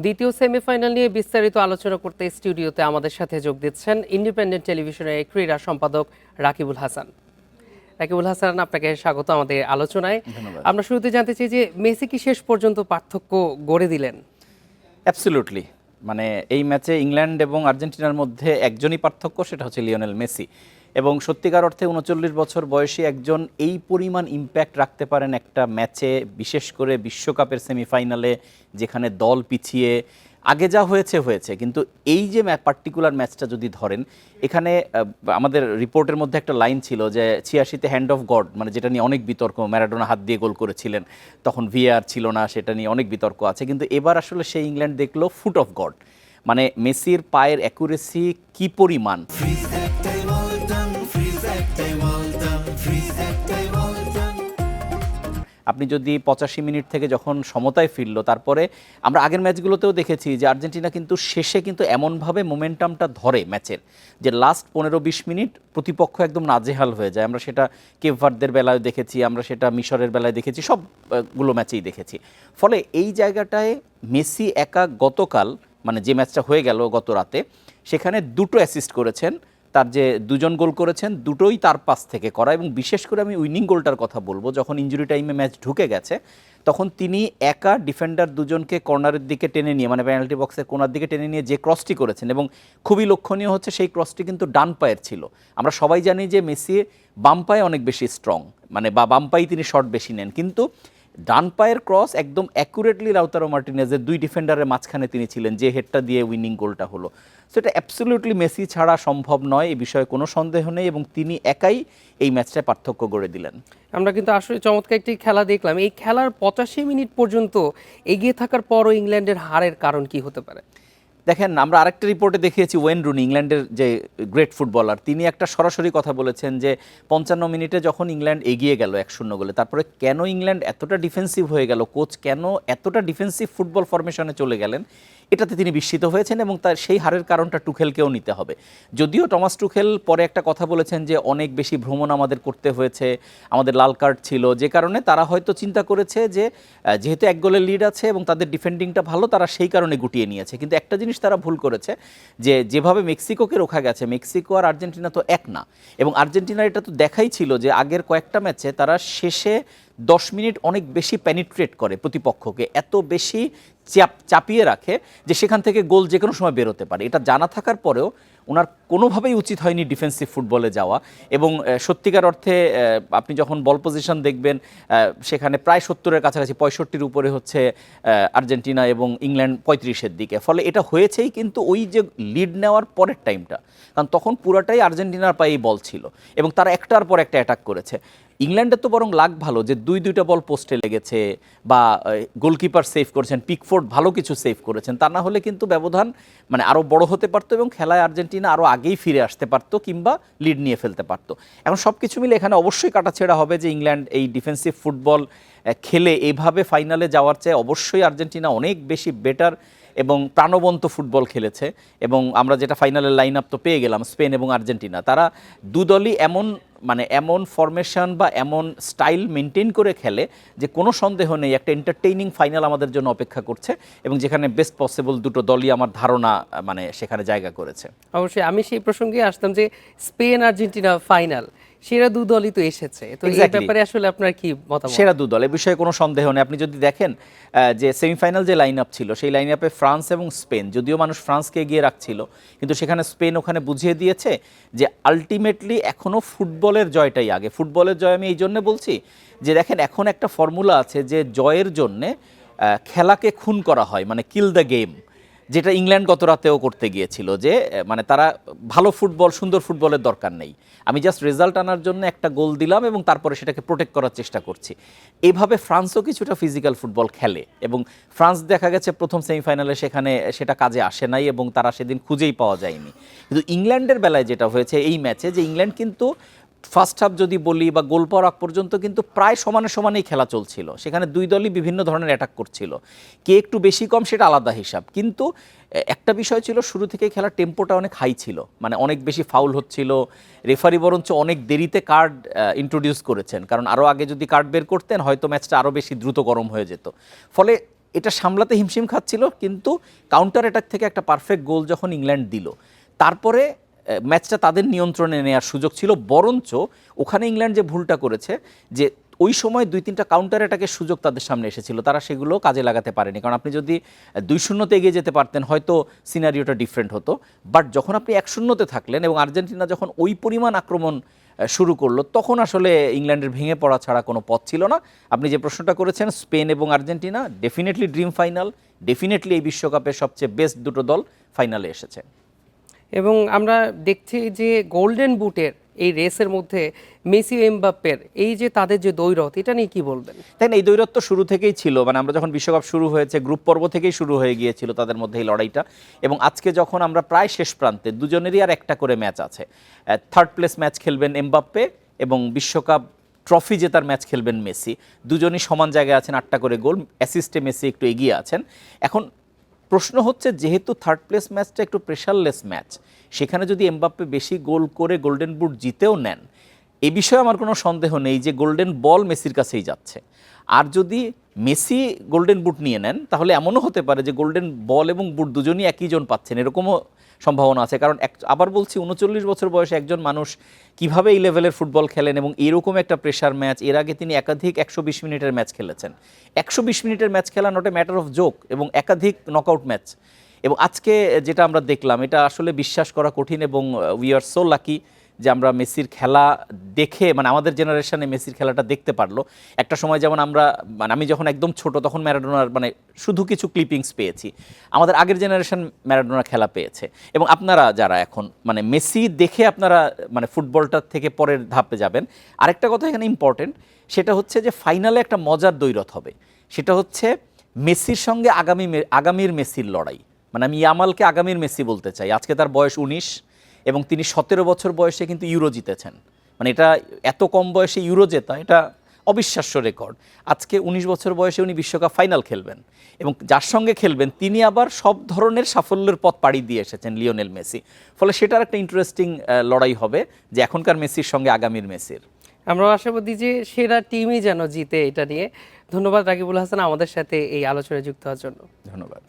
দ্বিতীয় সেমিফাইনাল নিয়ে বিস্তারিত আলোচনা করতে স্টুডিওতে আমাদের সাথে যোগ দিচ্ছেন ইন্ডিপেন্ডেন্ট টেলিভিশনের ক্রীড়া সম্পাদক রাকিবুল হাসান। রাকিবুল হাসান, আপনাকে স্বাগত আমাদের আলোচনায়। ধন্যবাদ। আমরা শুরুতে জানতে চাই যে মেসি কি শেষ পর্যন্ত পার্থক্য গড়ে দিলেন? অ্যাবসলিউটলি, মানে এই ম্যাচে ইংল্যান্ড এবং আর্জেন্টিনার মধ্যে একজনই পার্থক্য, সেটা হচ্ছে লিওনেল মেসি। এবং সত্যিকার অর্থে 39 বছর বয়সী একজন এই পরিমাণ ইম্প্যাক্ট রাখতে পারেন একটা ম্যাচে, বিশেষ করে বিশ্বকাপের সেমিফাইনালে, যেখানে দল পিছিয়ে আগে যা হয়েছে, কিন্তু এই যে পার্টিকুলার ম্যাচটা যদি ধরেন, এখানে আমাদের রিপোর্টের মধ্যে একটা লাইন ছিল যে 86-তে হ্যান্ড অফ গড, মানে যেটা নিয়ে অনেক বিতর্ক, ম্যারাডোনা হাত দিয়ে গোল করেছিলেন, তখন ভিএআর ছিল না, সেটা নিয়ে অনেক বিতর্ক আছে। কিন্তু এবার আসলে সেই ইংল্যান্ড দেখলো ফুট অফ গড, মানে মেসির পায়ের অ্যাকুরেসি কি পরিমাণ। আপনি যদি 85 মিনিট থেকে যখন সমতায় ফিরলো, তারপরে আমরা আগের ম্যাচগুলোতেও দেখেছি যে আর্জেন্টিনা কিন্তু শেষে কিন্তু এমনভাবে মোমেন্টামটা ধরে ম্যাচের, যে লাস্ট 15-20 মিনিট প্রতিপক্ষ একদম নাজেহাল হয়ে যায়। আমরা সেটা কেপ ভার্দের বেলায় দেখেছি, আমরা সেটা মিশরের বেলায় দেখেছি, সবগুলো ম্যাচেই দেখেছি। ফলে এই জায়গাটায় মেসি একা গতকাল, মানে যে ম্যাচটা হয়ে গেল গত রাতে, সেখানে 2টো অ্যাসিস্ট করেছেন। তার যে 2জন গোল করেছেন, দুটোই তার পাস থেকে করা। এবং বিশেষ করে আমি উইনিং গোলটার কথা বলবো, যখন ইনজুরি টাইমে ম্যাচ ঢুকে গেছে, তখন তিনি একা ডিফেন্ডার দুজনকে কর্নারের দিকে টেনে নিয়ে, মানে পেনাল্টি বক্সের কোনার দিকে টেনে নিয়ে যে ক্রসটি করেছেন, এবং খুবই লক্ষণীয় হচ্ছে সেই ক্রসটি কিন্তু ডান পায়ের ছিল। আমরা সবাই জানি যে মেসি বাম পায়ে অনেক বেশি স্ট্রং, মানে বাম পায়ে তিনি শট বেশি নেন, কিন্তু ডান পায়ের ক্রস একদম অ্যাকুরেটলি লাউতারো মার্টিনেজের 2 ডিফেন্ডারের মাঝখানে তিনি ছিলেন, যে হেডটা দিয়ে উইনিং গোলটা হলো। সো এটা অ্যাবসলিউটলি মেসি ছাড়া সম্ভব নয়, এ বিষয়ে কোনো সন্দেহ নেই, এবং তিনি একাই এই ম্যাচটায় পার্থক্য গড়ে দিলেন। আমরা কিন্তু আসলে চমৎকার একটি খেলা দেখলাম। এই খেলার 85 মিনিট পর্যন্ত এগিয়ে থাকার পরও ইংল্যান্ডের হারের কারণ কি হতে পারে? দেখেন, আমরা আরেকটা রিপোর্টে দেখিয়েছি ওয়েন রুনি, ইংল্যান্ডের যে গ্রেট ফুটবলার, তিনি একটা সরাসরি কথা বলেছেন যে 55 মিনিটে যখন ইংল্যান্ড এগিয়ে গেল 1-0 গোলে, তারপরে কেন ইংল্যান্ড এতটা ডিফেন্সিভ হয়ে গেল, কোচ কেন এতটা ডিফেন্সিভ ফুটবল ফরমেশনে চলে গেলেন, এটাতে তিনি বিস্মিত হয়েছেন। এবং তার সেই হারের কারণটা টুখেলকেও নিতে হবে। যদিও টমাস টুখেল পরে একটা কথা বলেছেন যে অনেক বেশি ভ্রমণ আমাদের করতে হয়েছে, আমাদের লাল কার্ড ছিল, যে কারণে তারা হয়তো চিন্তা করেছে যে যেহেতু 1 গোলের লিড আছে এবং তাদের ডিফেন্ডিংটা ভালো, তারা সেই কারণে গুটিয়ে নিয়েছে। কিন্তু একটা জিনিস তারা ভুল করেছে, যে যেভাবে মেক্সিকোকে রোখা গেছে, মেক্সিকো আর আর্জেন্টিনা তো এক না। এবং আর্জেন্টিনার এটা তো দেখাই ছিল যে আগের কয়েকটা ম্যাচে তারা শেষে 10 মিনিট অনেক বেশি পেনিট্রেট করে প্রতিপক্ষকে, এত বেশি চাপিয়ে রাখে যে সেখান থেকে গোল যে কোনো সময় বেরোতে পারে। এটা জানা থাকার পরেও ওনার কোনোভাবেই উচিত হয়নি ডিফেন্সিভ ফুটবলে যাওয়া। এবং সত্যিকার অর্থে আপনি যখন বল পজিশন দেখবেন, সেখানে প্রায় 70-এর কাছাকাছি, 65-র উপরে হচ্ছে আর্জেন্টিনা, এবং ইংল্যান্ড 35-এর দিকে। ফলে এটা হয়েছেই কিন্তু ওই যে লিড নেওয়ার পরের টাইমটা, কারণ তখন পুরাটাই আর্জেন্টিনার পায়েই বল ছিল এবং তারা একটার পর একটা অ্যাটাক করেছে। ইংল্যান্ডের তো বরং লাক ভালো যে 2টা বল পোস্টে লেগেছে, বা গোলকিপার সেভ করেছেন, পিকফোর্ড ভালো কিছু সেভ করেছেন। তা না হলে কিন্তু ব্যবধান মানে আরও বড় হতে পারতো, এবং খেলায় আর্জেন্টিনা আরও আগেই ফিরে আসতে পারতো, কিংবা লিড নিয়ে ফেলতে পারতো। এখন সব কিছু মিলে এখানে অবশ্যই কাটাছেড়া হবে যে ইংল্যান্ড এই ডিফেন্সিভ ফুটবল খেলে এইভাবে ফাইনালে যাওয়ার চেয়ে অবশ্যই আর্জেন্টিনা অনেক বেশি বেটার এবং প্রাণবন্ত ফুটবল খেলেছে। এবং আমরা যেটা ফাইনালের লাইন আপ তো পেয়ে গেলাম, স্পেন এবং আর্জেন্টিনা, তারা দুদলই এমন ফরমেশন বা এমন স্টাইল মেনটেন করে খেলে যে কোনো সন্দেহ নেই একটা এন্টারটেইনিং ফাইনাল আমাদের জন্য অপেক্ষা করছে, এবং যেখানে বেস্ট পসিবল দুটো দলই আমার ধারণা মানে সেখানে জায়গা করেছে। অবশ্যই আমি সেই প্রসঙ্গে আসতাম যে স্পেন আর্জেন্টিনা ফাইনাল, সেরা 2 দলই তো এসেছে, তো এই ব্যাপারে আসলে আপনার কি মতামত? সেরা 2 দল, এ বিষয়ে কোনো সন্দেহ নেই। আপনি যদি দেখেন যে সেমিফাইনাল যে লাইন আপ ছিল, সেই লাইন আপে ফ্রান্স এবং স্পেন, যদিও মানুষ ফ্রান্সকে এগিয়ে রাখছিল, কিন্তু সেখানে স্পেন ওখানে বুঝিয়ে দিয়েছে যে আলটিমেটলি এখনও ফুটবলের জয়টাই আগে। ফুটবলের জয় আমি এই জন্য বলছি যে দেখেন, এখন একটা ফর্মুলা আছে যে জয়ের জন্যে খেলাকে খুন করা হয়, মানে কিল দ্য গেম, যেটা ইংল্যান্ড গত রাতেও করতে গিয়েছিল, যে মানে তারা ভালো ফুটবল, সুন্দর ফুটবলের দরকার নেই, আমি জাস্ট রেজাল্ট আনার জন্য একটা গোল দিলাম এবং তারপরে সেটাকে প্রোটেক্ট করার চেষ্টা করছি। এইভাবে ফ্রান্সও কিছুটা ফিজিক্যাল ফুটবল খেলে, এবং ফ্রান্স দেখা গেছে প্রথম সেমিফাইনালে সেখানে সেটা কাজে আসে নাই, এবং তারা সেদিন খুঁজেই পাওয়া যায়নি। কিন্তু ইংল্যান্ডের বেলায় যেটা হয়েছে এই ম্যাচে, যে ইংল্যান্ড কিন্তু ফার্স্ট হাফ যদি বলি বা গোল পাওয়ার আগ পর্যন্ত কিন্তু প্রায় সমানেই খেলা চলছিল, সেখানে 2 দলই বিভিন্ন ধরনের অ্যাটাক করছিল, কে একটু বেশি কম সেটা আলাদা হিসাব। কিন্তু একটা বিষয় ছিল, শুরু থেকে খেলার টেম্পোটা অনেক হাই ছিল, মানে অনেক বেশি ফাউল হচ্ছিল, রেফারি বরঞ্চ অনেক দেরিতে কার্ড ইন্ট্রোডিউস করেছেন, কারণ আরও আগে যদি কার্ড বের করতেন হয়তো ম্যাচটা আরও বেশি দ্রুত গরম হয়ে যেত। ফলে এটা সামলাতে হিমশিম খাচ্ছিল, কিন্তু কাউন্টার অ্যাটাক থেকে একটা পারফেক্ট গোল যখন ইংল্যান্ড দিল, তারপরে ম্যাচটা তাদের নিয়ন্ত্রণে নেওয়ার সুযোগ ছিল। বরঞ্চ ওখানে ইংল্যান্ড যে ভুলটা করেছে, যে ওই সময় 2-3টা কাউন্টার অ্যাটাকের সুযোগ তাদের সামনে এসেছিল, তারা সেগুলো কাজে লাগাতে পারেনি। কারণ আপনি যদি 2-0-তে এগিয়ে যেতে পারতেন হয়তো সিনারিওটা ডিফারেন্ট হতো। বাট যখন আপনি 1-0-তে থাকলেন এবং আর্জেন্টিনা যখন ওই পরিমাণ আক্রমণ শুরু করলো, তখন আসলে ইংল্যান্ডের ভেঙে পড়া ছাড়া কোনো পথ ছিল না। আপনি যে প্রশ্নটা করেছেন, স্পেন এবং Argentina definitely dream final, definitely এই বিশ্বকাপের সবচেয়ে বেস্ট দুটো দল ফাইনালে এসেছে। এবং আমরা দেখছি যে গোল্ডেন বুটের এই রেসের মধ্যে মেসি ও এমবাপ্পের এই যে তাদের যে দ্বৈরথ, এটা নিয়ে কি বলবেন? তাই না, এই দ্বৈরথ তো শুরু থেকেই ছিল। মানে আমরা যখন বিশ্বকাপ শুরু হয়েছে, গ্রুপ পর্ব থেকেই শুরু হয়ে গিয়েছিল তাদের মধ্যে এই লড়াইটা। এবং আজকে যখন আমরা প্রায় শেষ প্রান্তে, দুজনেরই আর একটা করে ম্যাচ আছে। থার্ড প্লেস ম্যাচ খেলবেন এমবাপ্পে এবং বিশ্বকাপ ট্রফি জেতার ম্যাচ খেলবেন মেসি। দুজনই সমান জায়গায় আছেন, 8টা করে গোল, অ্যাসিস্টে মেসি একটু এগিয়ে আছেন। এখন প্রশ্ন হচ্ছে, যেহেতু থার্ড প্লেস ম্যাচটা একটু প্রেশারলেস ম্যাচ, সেখানে যদি এমবাপ্পে বেশি গোল করে গোল্ডেন বুট জিতেও নেন, এ বিষয়ে আমার কোনো সন্দেহ নেই যে গোল্ডেন বল মেসির কাছেই যাচ্ছে। আর যদি মেসি গোল্ডেন বুট নিয়ে নেন, তাহলে এমনও হতে পারে যে গোল্ডেন বল এবং বুট দুজনই একই জন পাচ্ছেন, এরকমও সম্ভাবনা আছে। কারণ আবার বলছি, 39 বছর বয়সে একজন মানুষ কিভাবে এই লেভেলের ফুটবল খেলেন এবং এরকম একটা প্রেশার ম্যাচ, এর আগে তিনি একাধিক 120 মিনিটের ম্যাচ খেলেছেন। 120 মিনিটের ম্যাচ খেলা not a matter of joke, এবং একাধিক নকআউট ম্যাচ। এবং আজকে যেটা আমরা দেখলাম, এটা আসলে বিশ্বাস করা কঠিন। এবং উই আর সো লাকি যে আমরা মেসির খেলা দেখে, মানে আমাদের জেনারেশনে মেসির খেলাটা দেখতে পারলো। একটা সময় যেমন আমরা, মানে আমি যখন একদম ছোট, তখন ম্যারাডোনার মানে শুধু কিছু ক্লিপিংস পেয়েছি। আমাদের আগের জেনারেশন ম্যারাডোনার খেলা পেয়েছে। এবং আপনারা যারা এখন মানে মেসি দেখে আপনারা মানে ফুটবলটার থেকে পরের ধাপে যাবেন। আরেকটা কথা এখানে ইম্পর্টেন্ট, সেটা হচ্ছে যে ফাইনালে একটা মজার দ্বৈরথ হবে। সেটা হচ্ছে মেসির সঙ্গে আগামীর মেসির লড়াই। মানে আমি ইয়ামালকে আগামীর মেসি বলতে চাই। আজকে তার বয়স 19 এবং তিনি 17 বছর বয়সে কিন্তু ইউরো জিতেছেন। মানে এটা এত কম বয়সে ইউরো জেতা, এটা অবিশ্বাস্য রেকর্ড। আজকে 19 বছর বয়সে উনি বিশ্বকাপ ফাইনাল খেলবেন এবং যার সঙ্গে খেলবেন তিনি আবার সব ধরনের সাফল্যের পথ পাড়ি দিয়ে এসেছেন, লিওনেল মেসি। ফলে সেটার একটা ইন্টারেস্টিং লড়াই হবে যে এখনকার মেসির সঙ্গে আগামীর মেসির। আমরা আশাবাদী যে সেরা টিমই যেন জিতে। এটা নিয়ে ধন্যবাদ রাকিবুল হাসান আমাদের সাথে এই আলোচনায় যুক্ত হওয়ার জন্য। ধন্যবাদ।